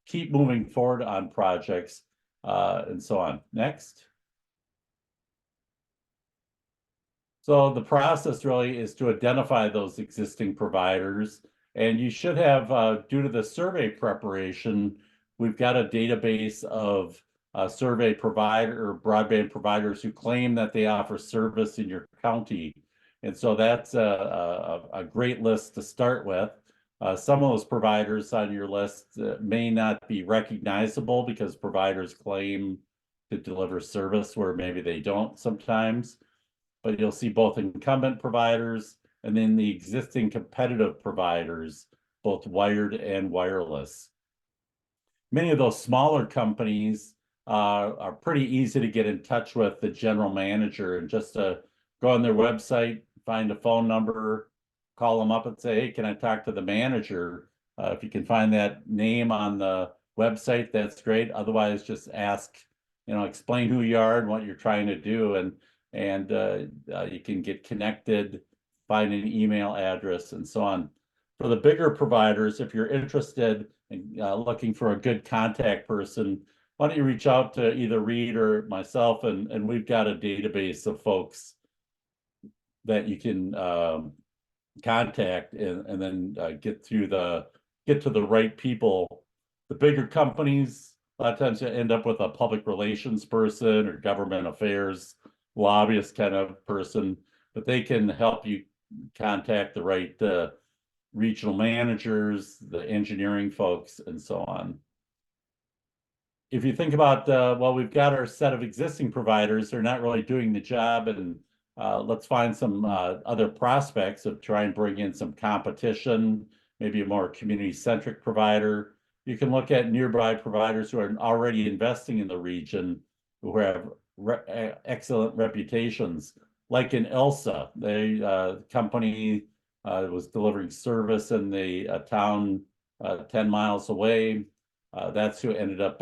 keep moving forward on projects, and so on. Next. So the process really is to identify those existing providers, and you should have, due to the survey preparation, we've got a database of survey provider or broadband providers who claim that they offer service in your county. And so that's a great list to start with. Some of those providers on your list may not be recognizable because providers claim to deliver service where maybe they don't sometimes. But you'll see both incumbent providers and then the existing competitive providers, both wired and wireless. Many of those smaller companies are pretty easy to get in touch with the general manager, and just to go on their website, find a phone number, call them up and say, hey, can I talk to the manager? If you can find that name on the website, that's great. Otherwise, just ask, you know, explain who you are and what you're trying to do, and you can get connected, find an email address, and so on. For the bigger providers, if you're interested in looking for a good contact person, why don't you reach out to either Reed or myself, and we've got a database of folks that you can contact and then get to the right people. The bigger companies, a lot of times you end up with a public relations person or government affairs lobbyist kind of person, but they can help you contact the right regional managers, the engineering folks, and so on. If you think about, well, we've got our set of existing providers, they're not really doing the job, and let's find some other prospects of try and bring in some competition, maybe a more community-centric provider. You can look at nearby providers who are already investing in the region, who have excellent reputations, like in Elsa. The company was delivering service in the town 10 miles away. That's who ended up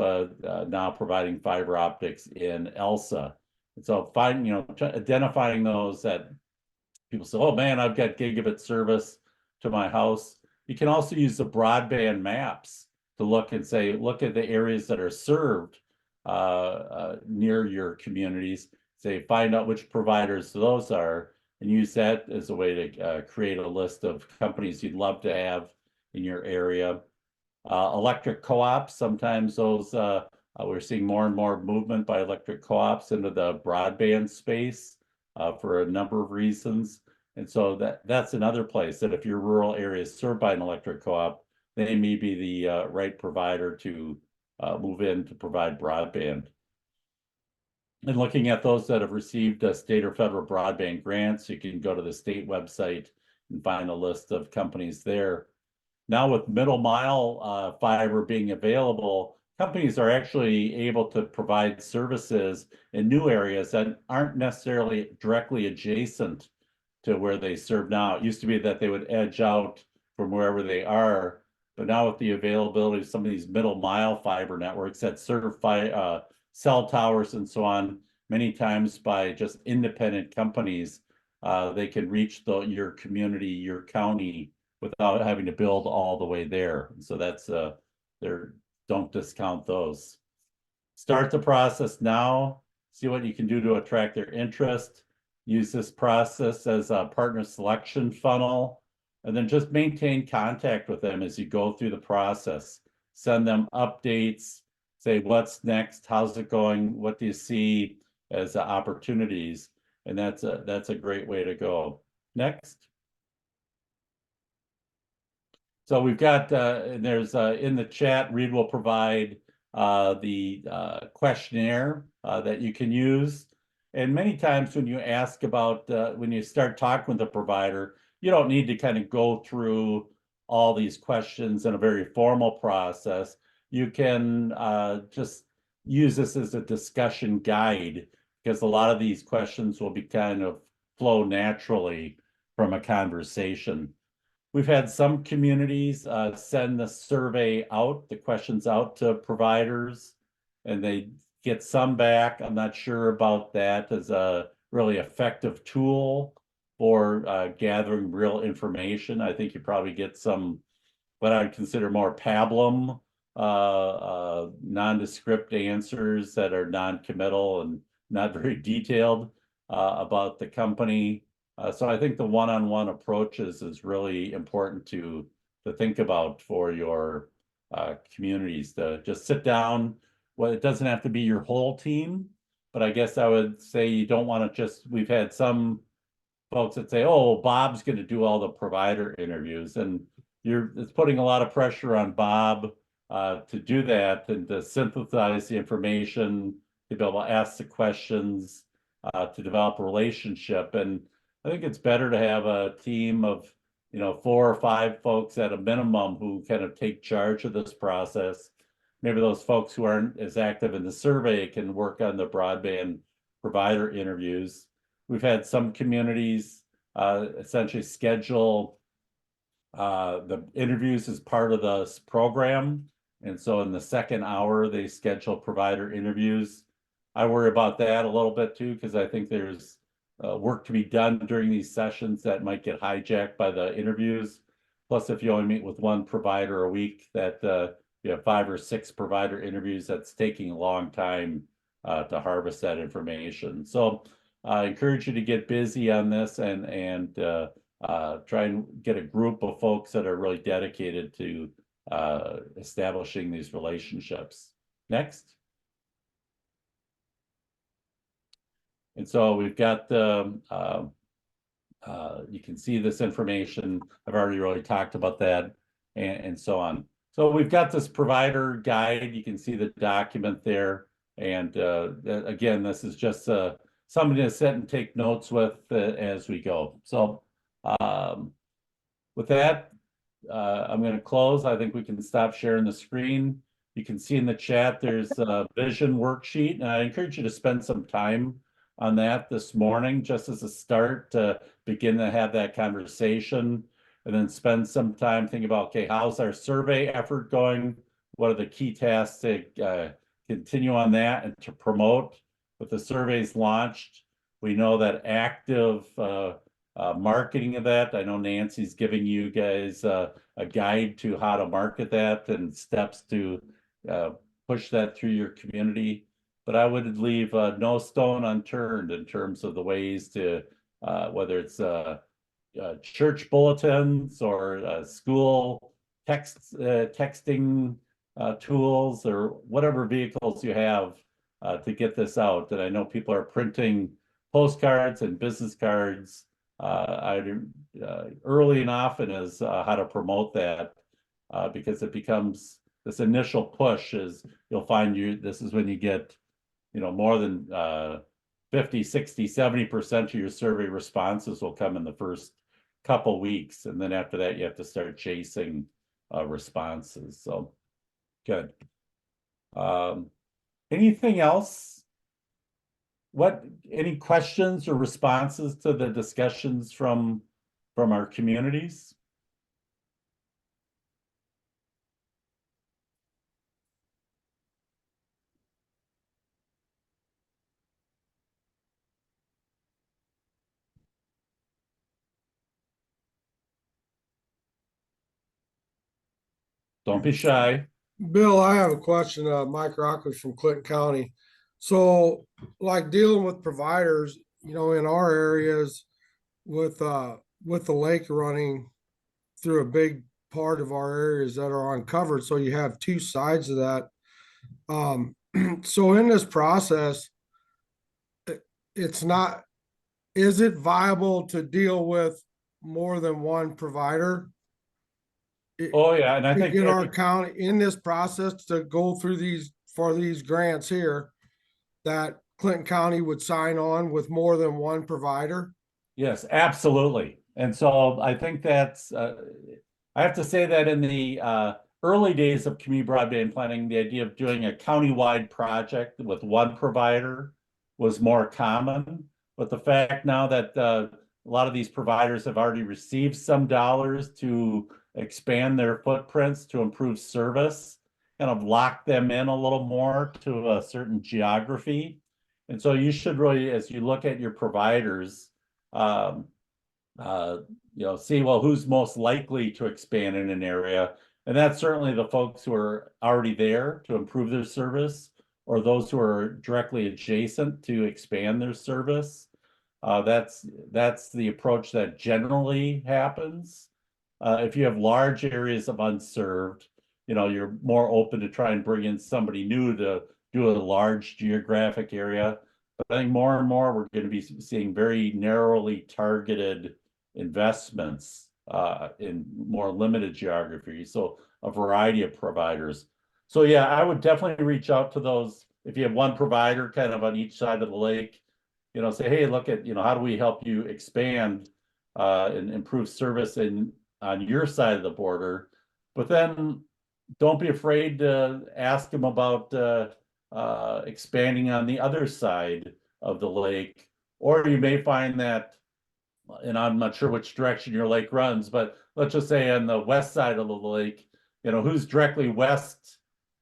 now providing fiber optics in Elsa. And so identifying those that people say, oh man, I've got gigabit service to my house. You can also use the broadband maps to look and say, look at the areas that are served near your communities. Say, find out which providers those are, and use that as a way to create a list of companies you'd love to have in your area. Electric co-ops, sometimes those, we're seeing more and more movement by electric co-ops into the broadband space for a number of reasons. And so that's another place that if your rural area is served by an electric co-op, they may be the right provider to move in to provide broadband. And looking at those that have received state or federal broadband grants, you can go to the state website and find a list of companies there. Now with middle mile fiber being available, companies are actually able to provide services in new areas that aren't necessarily directly adjacent to where they serve now. It used to be that they would edge out from wherever they are, but now with the availability of some of these middle mile fiber networks that serve cell towers and so on, many times by just independent companies, they can reach your community, your county, without having to build all the way there. So that's don't discount those. Start the process now, see what you can do to attract their interest. Use this process as a partner selection funnel, and then just maintain contact with them as you go through the process. Send them updates, say what's next, how's it going, what do you see as opportunities, and that's a great way to go. Next. So we've got, there's in the chat, Reed will provide the questionnaire that you can use. And many times when you ask about, when you start talking with the provider, you don't need to kind of go through all these questions in a very formal process. You can just use this as a discussion guide, because a lot of these questions will be kind of flow naturally from a conversation. We've had some communities send the survey out, the questions out to providers, and they get some back. I'm not sure about that as a really effective tool for gathering real information. I think you probably get some, what I would consider more pablum, nondescript answers that are non-committal and not very detailed about the company. So I think the one-on-one approaches is really important to think about for your communities, to just sit down. Well, it doesn't have to be your whole team, but I guess I would say you don't want to just, we've had some folks that say, oh, Bob's going to do all the provider interviews, and it's putting a lot of pressure on Bob to do that and to synthesize the information, to be able to ask the questions, to develop a relationship. And I think it's better to have a team of, 4 or 5 folks at a minimum who kind of take charge of this process. Maybe those folks who aren't as active in the survey can work on the broadband provider interviews. We've had some communities essentially schedule the interviews as part of the program. And so in the second hour, they schedule provider interviews. I worry about that a little bit too, because I think there's work to be done during these sessions that might get hijacked by the interviews. Plus, if you only meet with one provider a week, that you have 5 or 6 provider interviews, that's taking a long time to harvest that information. So I encourage you to get busy on this and try and get a group of folks that are really dedicated to establishing these relationships. Next. And so we've got the You can see this information. I've already really talked about that and so on. So we've got this provider guide. You can see the document there. And again, this is just something to sit and take notes with as we go. So with that, I'm going to close. I think we can stop sharing the screen. You can see in the chat there's a vision worksheet, and I encourage you to spend some time on that this morning just as a start to begin to have that conversation, and then spend some time thinking about, okay, how's our survey effort going? What are the key tasks to continue on that and to promote? With the surveys launched, we know that active marketing of that. I know Nancy's giving you guys a guide to how to market that and steps to push that through your community. But I would leave no stone unturned in terms of the ways to, whether it's church bulletins or school texting tools or whatever vehicles you have to get this out. And I know people are printing postcards and business cards early and often as how to promote that because it becomes this initial push is you'll find this is when you get, more than 50, 60, 70% of your survey responses will come in the first couple weeks. And then after that, you have to start chasing responses. So good. Anything else? Any questions or responses to the discussions from our communities? Don't be shy. Bill, I have a question. Mike Rockley from Clinton County. So, like dealing with providers, in our areas with the lake running through a big part of our areas that are uncovered. So you have two sides of that. So in this process, it's not, is it viable to deal with more than one provider? Oh yeah, and I To think get our county in this process to go through these grants here, that Clinton County would sign on with more than one provider? yes, absolutely. And so I think that's I have to say that in the early days of community broadband planning, the idea of doing a countywide project with one provider was more common. But the fact now that a lot of these providers have already received some dollars to expand their footprints to improve service, kind of lock them in a little more to a certain geography. And so you should really, as you look at your providers, see, well, who's most likely to expand in an area. And that's certainly the folks who are already there to improve their service, or those who are directly adjacent to expand their service. That's the approach that generally happens. If you have large areas of unserved, you're more open to try and bring in somebody new to do a large geographic area. But I think more and more we're going to be seeing very narrowly targeted investments in more limited geography. So a variety of providers. So yeah, I would definitely reach out to those. If you have one provider kind of on each side of the lake, say, hey, look at, how do we help you expand and improve service on your side of the border? But then don't be afraid to ask them about expanding on the other side of the lake. Or you may find that, and I'm not sure which direction your lake runs, but let's just say on the west side of the lake, who's directly west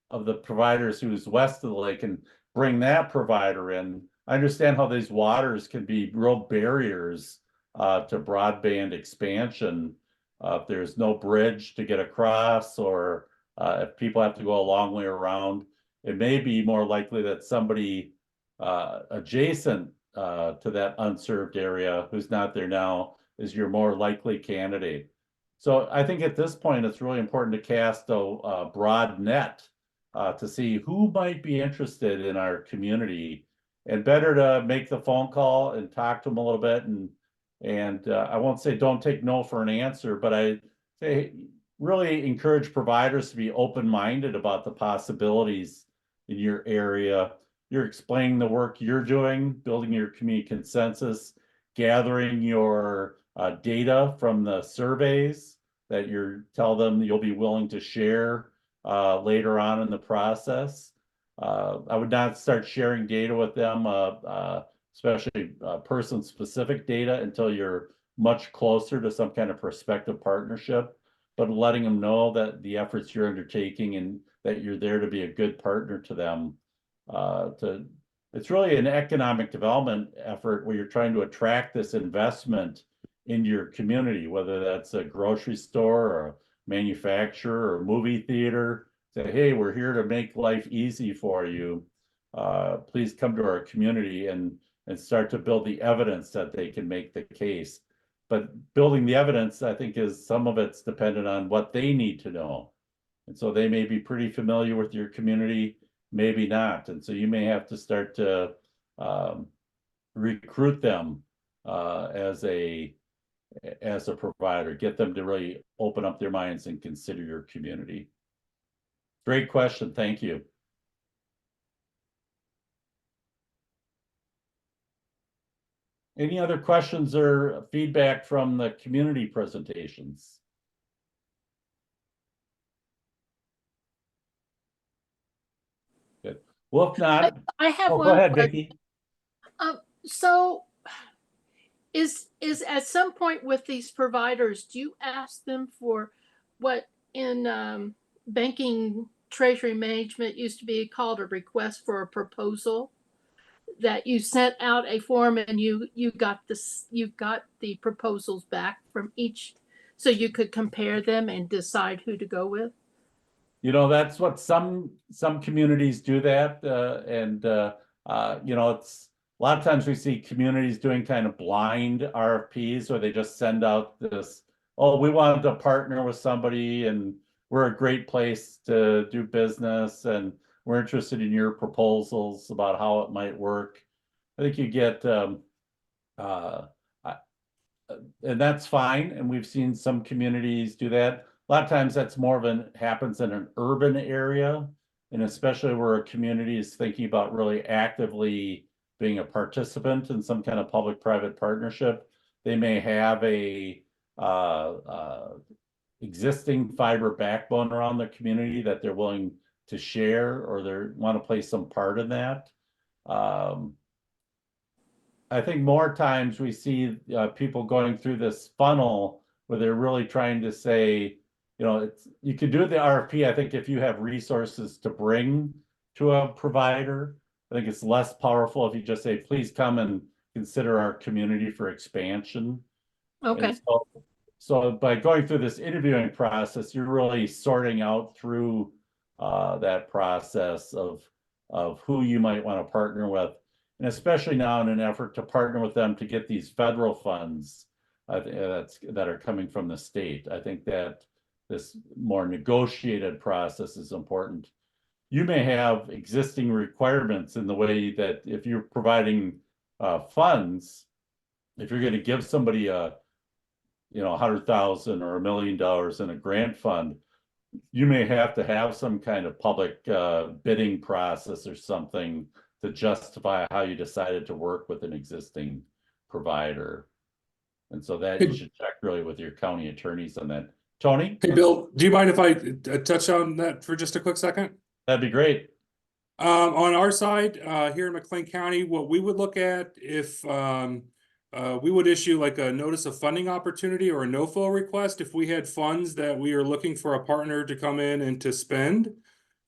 of the providers who's west of the lake, and bring that provider in. I understand how these waters can be real barriers to broadband expansion. If there's no bridge to get across, or if people have to go a long way around, it may be more likely that somebody adjacent to that unserved area who's not there now is your more likely candidate. So I think at this point, it's really important to cast a broad net to see who might be interested in our community, and better to make the phone call and talk to them a little bit and And I won't say don't take no for an answer, but I say really encourage providers to be open-minded about the possibilities in your area. You're explaining the work you're doing, building your community consensus, gathering your data from the surveys that you tell them you'll be willing to share later on in the process. I would not start sharing data with them, especially person-specific data, until you're much closer to some kind of prospective partnership, but letting them know that the efforts you're undertaking and that you're there to be a good partner to them. It's really an economic development effort where you're trying to attract this investment into your community, whether that's a grocery store or a manufacturer or movie theater. Say, hey, we're here to make life easy for you. Please come to our community and start to build the evidence that they can make the case. But building the evidence, I think, is some of it's dependent on what they need to know. And so they may be pretty familiar with your community, maybe not. And so you may have to start to recruit them as a provider, get them to really open up their minds and consider your community. Great question. Thank you. Any other questions or feedback from the community presentations? Good. Well, if not, I have go one ahead, question. Vicki. So is at some point with these providers, do you ask them for what in banking treasury management used to be called a request for a proposal? That you sent out a form and you got the proposals back from each, so you could compare them and decide who to go with? You know, that's what some communities do that, you know, it's a lot of times we see communities doing kind of blind RFPs where they just send out this, oh, we wanted to partner with somebody and we're a great place to do business and we're interested in your proposals about how it might work. I think you get, and that's fine. And we've seen some communities do that. A lot of times that's more of happens in an urban area, and especially where a community is thinking about really actively being a participant in some kind of public-private partnership. They may have a existing fiber backbone around their community that they're willing to share, or they want to play some part in that. I think more times we see people going through this funnel where they're really trying to say, you know, you could do the RFP, I think, if you have resources to bring to a provider. I think it's less powerful if you just say, please come and consider our community for expansion. Okay. So by going through this interviewing process, you're really sorting out through that process of who you might want to partner with. And especially now in an effort to partner with them to get these federal funds that are coming from the state. I think that this more negotiated process is important. You may have existing requirements in the way that if you're providing funds, if you're going to give somebody a, you know, $100,000 or $1 million in a grant fund, you may have to have some kind of public bidding process or something to justify how you decided to work with an existing provider. And so that you should check really with your county attorneys on that. Tony? Hey, Bill, do you mind if I touch on that for just a quick second? That'd be great. On our side, here in McLean County, what we would look at if we would issue like a notice of funding opportunity or a no-flow request if we had funds that we are looking for a partner to come in and to spend.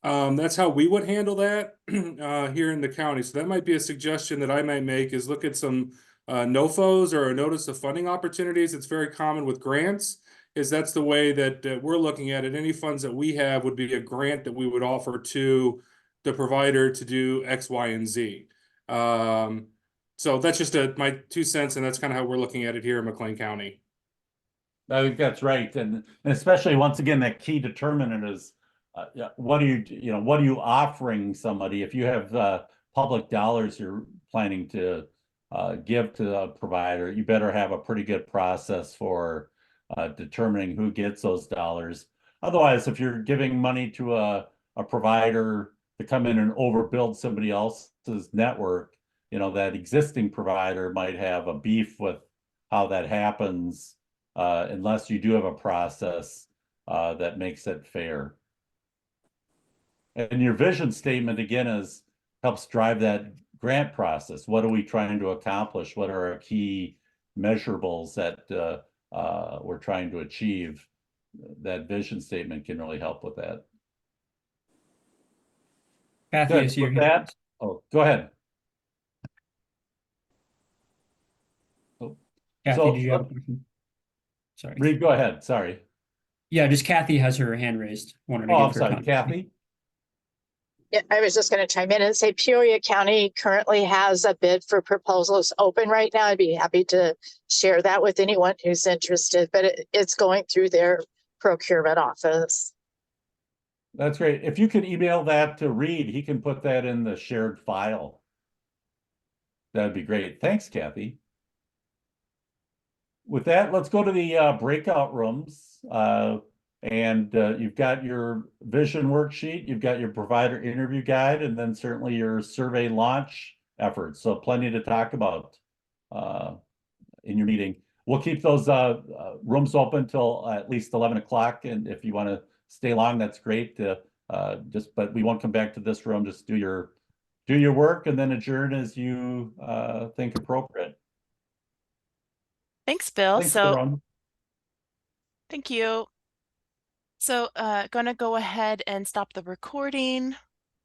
That's how we would handle that here in the county. So that might be a suggestion that I might make, is look at some NOFOs or a notice of funding opportunities. It's very common with grants, is that's the way that we're looking at it. Any funds that we have would be a grant that we would offer to the provider to do X, Y, and Z. So that's just my 2 cents, and that's kind of how we're looking at it here in McLean County. I think that's right. And especially, once again, that key determinant is what are you offering somebody? If you have public dollars you're planning to give to a provider, you better have a pretty good process for determining who gets those dollars. Otherwise, if you're giving money to a provider to come in and overbuild somebody else's network, you know, that existing provider might have a beef with how that happens, unless you do have a process that makes it fair. And your vision statement again helps drive that grant process. What are we trying to accomplish? What are our key measurables that we're trying to achieve? That vision statement can really help with that. Kathy, I Good. see your With hand that, raised. oh, go ahead. Oh. Kathy, So, did you have a question? Sorry. Reed, go ahead. Sorry. Yeah, just Kathy has her hand raised. Wanted to Oh, give I'm her sorry, time. Kathy. Yeah, I was just going to chime in and say Peoria County currently has a bid for proposals open right now. I'd be happy to share that with anyone who's interested, but it's going through their procurement office. That's great. If you could email that to Reed, he can put that in the shared file. That'd be great. Thanks, Kathy. With that, let's go to the breakout rooms. You've got your vision worksheet, you've got your provider interview guide, and then certainly your survey launch efforts. So plenty to talk about in your meeting. We'll keep those rooms open till at least 11 o'clock. And if you want to stay long, that's great. But we won't come back to this room. Just do your work and then adjourn as you think appropriate. Thanks, Bill. Thanks, So everyone. thank you. So gonna go ahead and stop the recording.